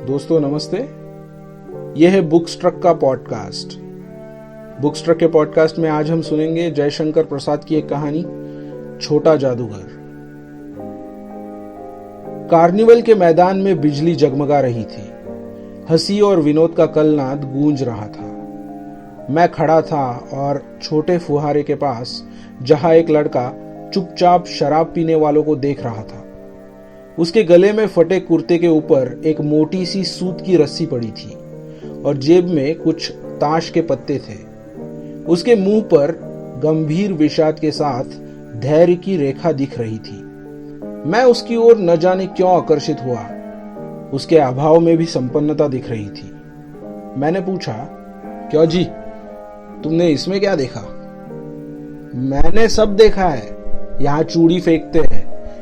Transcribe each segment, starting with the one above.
दोस्तों नमस्ते। यह है बुक्स ट्रक का पॉडकास्ट। बुक्स ट्रक के पॉडकास्ट में आज हम सुनेंगे जयशंकर प्रसाद की एक कहानी, छोटा जादूगर। कार्निवल के मैदान में बिजली जगमगा रही थी। हंसी और विनोद का कलनाद गूंज रहा था। मैं खड़ा था और छोटे फुहारे के पास, जहां एक लड़का चुपचाप शराब पीने वालों को देख रहा था। उसके गले में फटे कुर्ते के ऊपर एक मोटी सी सूत की रस्सी पड़ी थी और जेब में कुछ ताश के पत्ते थे। उसके मुंह पर गंभीर विषाद के साथ धैर्य की रेखा दिख रही थी। मैं उसकी ओर न जाने क्यों आकर्षित हुआ। उसके अभाव में भी संपन्नता दिख रही थी। मैंने पूछा, क्यों जी, तुमने इसमें क्या देखा? मैंने सब देखा है। यहाँ चूड़ी फेंकते हैं,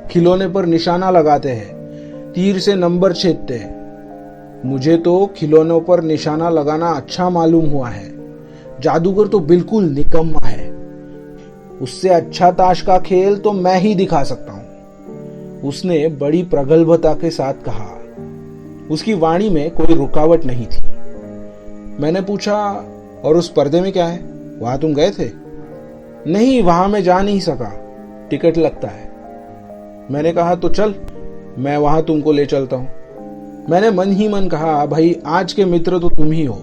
खिलौने पर निशाना लगाते हैं, तीर से नंबर छेदते हैं। मुझे तो खिलौनों पर निशाना लगाना अच्छा मालूम हुआ है। जादूगर तो बिल्कुल निकम्मा है। उससे अच्छा ताश का खेल तो मैं ही दिखा सकता हूं, उसने बड़ी प्रगल्भता के साथ कहा। उसकी वाणी में कोई रुकावट नहीं थी। मैंने पूछा, और उस पर्दे में क्या है? वहां तुम गए थे? नहीं, वहां मैं जा नहीं सका, टिकट लगता है। मैंने कहा, तो चल, मैं वहां तुमको ले चलता हूं। मैंने मन ही मन कहा, भाई आज के मित्र तो तुम ही हो।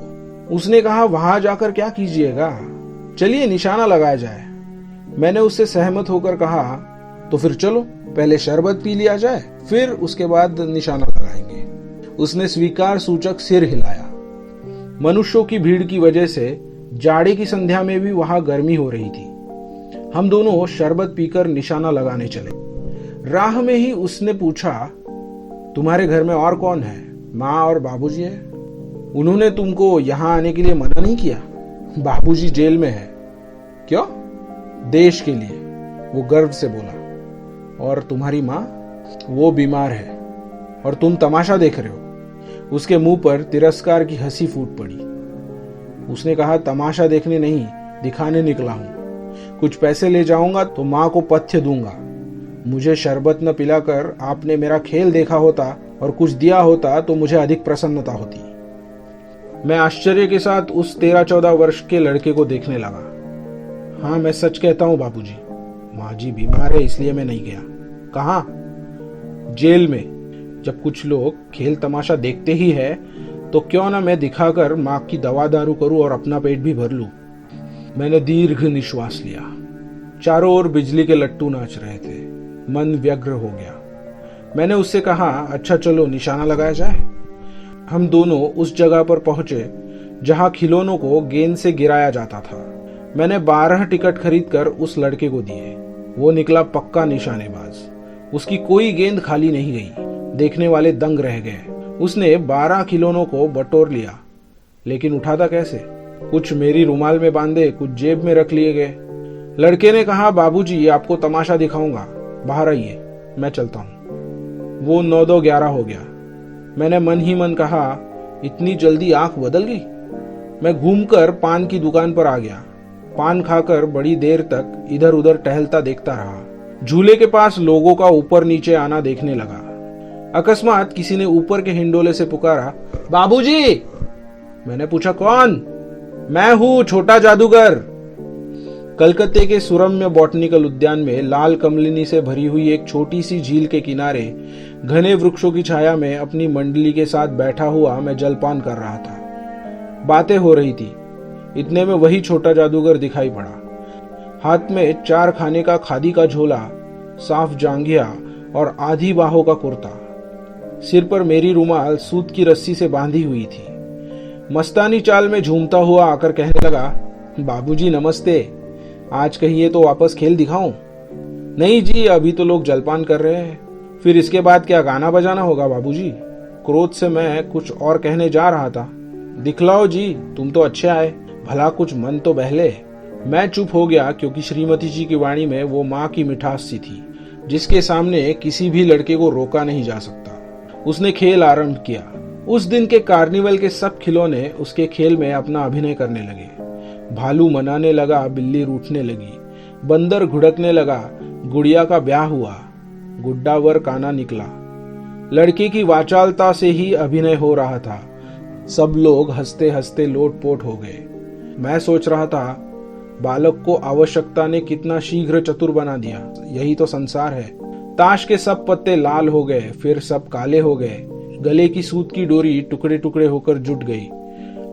उसने कहा, वहां जाकर क्या कीजिएगा, चलिए निशाना लगाया जाए। मैंने उससे सहमत होकर कहा, तो फिर चलो, पहले शरबत पी लिया जाए, फिर उसके बाद निशाना लगाएंगे। उसने स्वीकार सूचक सिर हिलाया। मनुष्यों की भीड़ की वजह से जाड़े की संध्या में भी वहां गर्मी हो रही थी। हम दोनों शरबत पीकर निशाना लगाने चले। राह में ही उसने पूछा, तुम्हारे घर में और कौन है? माँ और बाबूजी है। उन्होंने तुमको यहाँ आने के लिए मना नहीं किया? बाबूजी जेल में है। क्यों? देश के लिए, वो गर्व से बोला। और तुम्हारी माँ? वो बीमार है और तुम तमाशा देख रहे हो। उसके मुंह पर तिरस्कार की हंसी फूट पड़ी। उसने कहा, तमाशा देखने नहीं, दिखाने निकला हूं। कुछ पैसे ले जाऊंगा तो माँ को पथ्य दूंगा। मुझे शरबत न पिलाकर आपने मेरा खेल देखा होता और कुछ दिया होता तो मुझे अधिक प्रसन्नता होती। मैं आश्चर्य के साथ उस 13-14 वर्ष के लड़के को देखने लगा। हाँ, मैं सच कहता हूँ बाबूजी, माँ जी बीमार है, इसलिए मैं नहीं गया। कहाँ? जेल में। जब कुछ लोग खेल तमाशा देखते ही है तो क्यों ना मैं दिखाकर माँ की दवा दारू करूं और अपना पेट भी भर लूं। मैंने दीर्घ निश्वास लिया। चारों ओर बिजली के लट्टू नाच रहे थे। मन व्यग्र हो गया। मैंने उससे कहा, अच्छा चलो निशाना लगाया जाए। हम दोनों उस जगह पर पहुंचे जहां खिलौनों को गेंद से गिराया जाता था। मैंने 12 टिकट खरीदकर उस लड़के को दिए। वो निकला पक्का निशानेबाज। उसकी कोई गेंद खाली नहीं गई। देखने वाले दंग रह गए। उसने 12 खिलौनों को बटोर लिया, लेकिन उठाता कैसे? कुछ मेरी रुमाल में बांधे, कुछ जेब में रख लिए गए। लड़के ने कहा, बाबूजी आपको तमाशा दिखाऊंगा, बाहर आइए, मैं चलता हूं। वो 9-2-11 हो गया। मैंने मन ही मन कहा, इतनी जल्दी आंख बदल गई। मैं घूमकर पान की दुकान पर आ गया। पान खाकर बड़ी देर तक इधर उधर टहलता देखता रहा। झूले के पास लोगों का ऊपर नीचे आना देखने लगा। अकस्मात किसी ने ऊपर के हिंडोले से पुकारा, बाबूजी। मैंने पूछा, कौन? मैं हूं, छोटा जादूगर। कलकत्ते के सुरम्य बॉटनिकल उद्यान में लाल कमलिनी से भरी हुई एक छोटी सी झील के किनारे घने वृक्षों की छाया में अपनी मंडली के साथ बैठा हुआ मैं जलपान कर रहा था। बातें हो रही थी। इतने में वही छोटा जादूगर दिखाई पड़ा। हाथ में 4 खाने का खादी का झोला, साफ जांघिया और आधी बाहों का कुर्ता। सिर पर मेरी रुमाल सूत की रस्सी से बांधी हुई थी। मस्तानी चाल में झूमता हुआ आकर कहने लगा, बाबूजी नमस्ते। आज कहिए तो वापस खेल दिखाऊं? नहीं जी, अभी तो लोग जलपान कर रहे हैं। फिर इसके बाद क्या गाना बजाना होगा बाबूजी? क्रोध से मैं कुछ और कहने जा रहा था। दिखलाओ जी, तुम तो अच्छे आए, भला कुछ मन तो बहले। मैं चुप हो गया क्योंकि श्रीमती जी की वाणी में वो माँ की मिठास सी थी, जिसके सामने किसी भी लड़के को रोका नहीं जा सकता। उसने खेल आरंभ किया। उस दिन के कार्निवल के सब खिलौने उसके खेल में अपना अभिनय करने लगे। भालू मनाने लगा, बिल्ली रूठने लगी, बंदर घुड़कने लगा, गुड़िया का ब्याह हुआ, गुड्डावर काना निकला। लड़के की वाचालता से ही अभिनय हो रहा था। सब लोग हंसते हंसते लोटपोट हो गए। मैं सोच रहा था, बालक को आवश्यकता ने कितना शीघ्र चतुर बना दिया। यही तो संसार है। ताश के सब पत्ते लाल हो गए, फिर सब काले हो गए। गले की सूत की डोरी टुकड़े टुकड़े होकर जुट गई।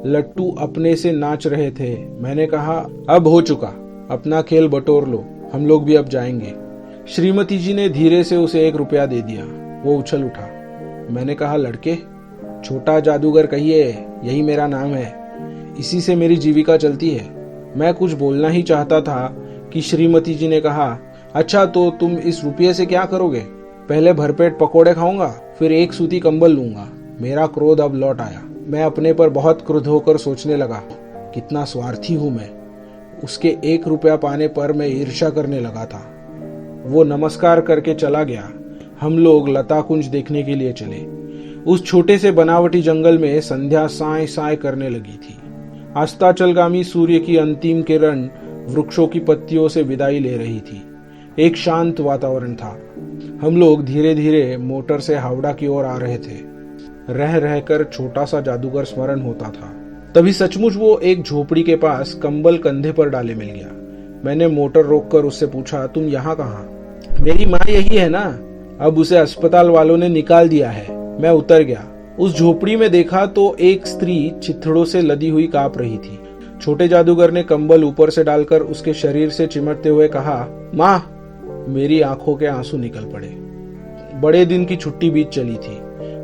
लट्टू अपने से नाच रहे थे। मैंने कहा, अब हो चुका, अपना खेल बटोर लो, हम लोग भी अब जाएंगे। श्रीमती जी ने धीरे से उसे 1 रुपया दे दिया। वो उछल उठा। मैंने कहा, लड़के, छोटा जादूगर कहिए, यही मेरा नाम है, इसी से मेरी जीविका चलती है। मैं कुछ बोलना ही चाहता था कि श्रीमती जी ने कहा, अच्छा तो तुम इस रुपये से क्या करोगे? पहले भरपेट पकोड़े खाऊंगा, फिर 1 सूती कंबल लूंगा। मेरा क्रोध अब लौट आया। मैं अपने पर बहुत क्रुद्ध होकर सोचने लगा, कितना स्वार्थी हूं मैं। उसके 1 रुपया पाने पर मैं ईर्ष्या करने लगा था। वो नमस्कार करके चला गया। हम लोग लता कुंज देखने के लिए चले। उस छोटे से बनावटी जंगल में संध्या साय साय करने लगी थी। अस्ताचलगामी सूर्य की अंतिम किरण वृक्षों की पत्तियों से विदाई ले रही थी। एक शांत वातावरण था। हम लोग धीरे धीरे मोटर से हावड़ा की ओर आ रहे थे। रह रहकर छोटा सा जादूगर स्मरण होता था। तभी सचमुच वो एक झोपड़ी के पास कंबल कंधे पर डाले मिल गया। मैंने मोटर रोककर उससे पूछा, तुम यहाँ कहाँ? मेरी माँ यही है ना, अब उसे अस्पताल वालों ने निकाल दिया है। मैं उतर गया। उस झोपड़ी में देखा तो एक स्त्री चिथड़ों से लदी हुई कांप रही थी। छोटे जादूगर ने कंबल ऊपर से डालकर उसके शरीर से चिमटते हुए कहा, माँ। मेरी आंखों के आंसू निकल पड़े। बड़े दिन की छुट्टी बीत चली थी।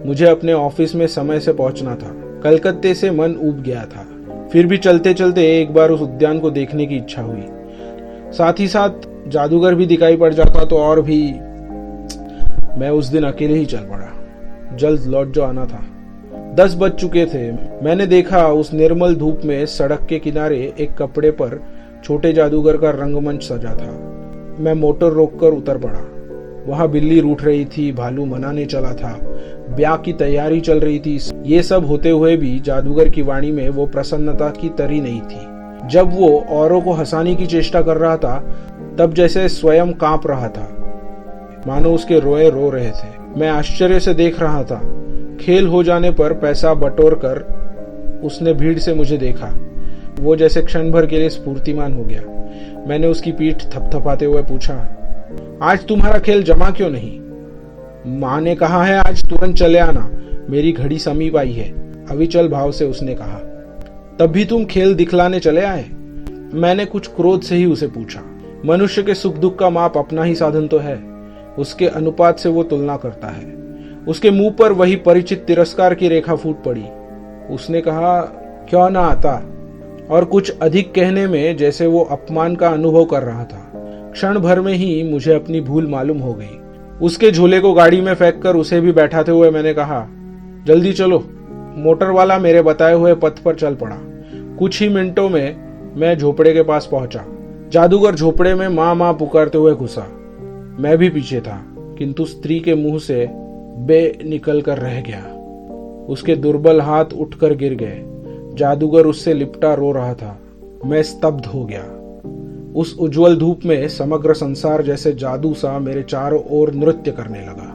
मुझे अपने ऑफिस में समय से पहुंचना था। कलकत्ते से मन ऊब गया था। फिर भी चलते चलते एक बार उस उद्यान को देखने की इच्छा हुई। साथ ही साथ जादूगर भी दिखाई पड़ जाता तो और भी। मैं उस दिन अकेले ही चल पड़ा। जल्द लौट जो आना था। 10 बज चुके थे। मैंने देखा उस निर्मल धूप में सड़क के किनारे एक कपड़े पर छोटे जादूगर का रंगमंच सजा था। मैं मोटर रोककर उतर पड़ा। वहां बिल्ली रूठ रही थी, भालू मनाने चला था, ब्याह की तैयारी चल रही थी। ये सब होते हुए भी जादूगर की वाणी में वो प्रसन्नता की तरी नहीं थी। जब वो औरों को हंसाने की चेष्टा कर रहा था, तब जैसे स्वयं कांप रहा था, मानो उसके रोए रो रहे थे। मैं आश्चर्य से देख रहा था। खेल हो जाने पर पैसा बटोर कर उसने भीड़ से मुझे देखा। वो जैसे क्षण भर के लिए स्फूर्तिमान हो गया। मैंने उसकी पीठ थपथपाते हुए पूछा, आज तुम्हारा खेल जमा क्यों नहीं? माँ ने कहा है आज तुरंत चले आना, मेरी घड़ी समीप आई है, अविचल भाव से उसने कहा। तब भी तुम खेल दिखलाने चले आए? मैंने कुछ क्रोध से ही उसे पूछा। मनुष्य के सुख दुख का माप अपना ही साधन तो है, उसके अनुपात से वो तुलना करता है। उसके मुंह पर वही परिचित तिरस्कार की रेखा फूट पड़ी। उसने कहा, क्यों ना आता, और कुछ अधिक कहने में जैसे वो अपमान का अनुभव कर रहा था। क्षण भर में ही मुझे अपनी भूल मालूम हो गई। उसके झोले को गाड़ी में फेंककर उसे भी बैठाते हुए मैंने कहा, जल्दी चलो। मोटर वाला मेरे बताए हुए पथ पर चल पड़ा। कुछ ही मिनटों में मैं झोपड़े के पास पहुंचा। जादूगर झोपड़े में माँ माँ पुकारते हुए घुसा। मैं भी पीछे था, किंतु स्त्री के मुंह से बे निकल कर रह गया। उसके दुर्बल हाथ उठकर गिर गए। जादूगर उससे लिपटा रो रहा था। मैं स्तब्ध हो गया। उस उज्जवल धूप में समग्र संसार जैसे जादू सा मेरे चारों ओर नृत्य करने लगा।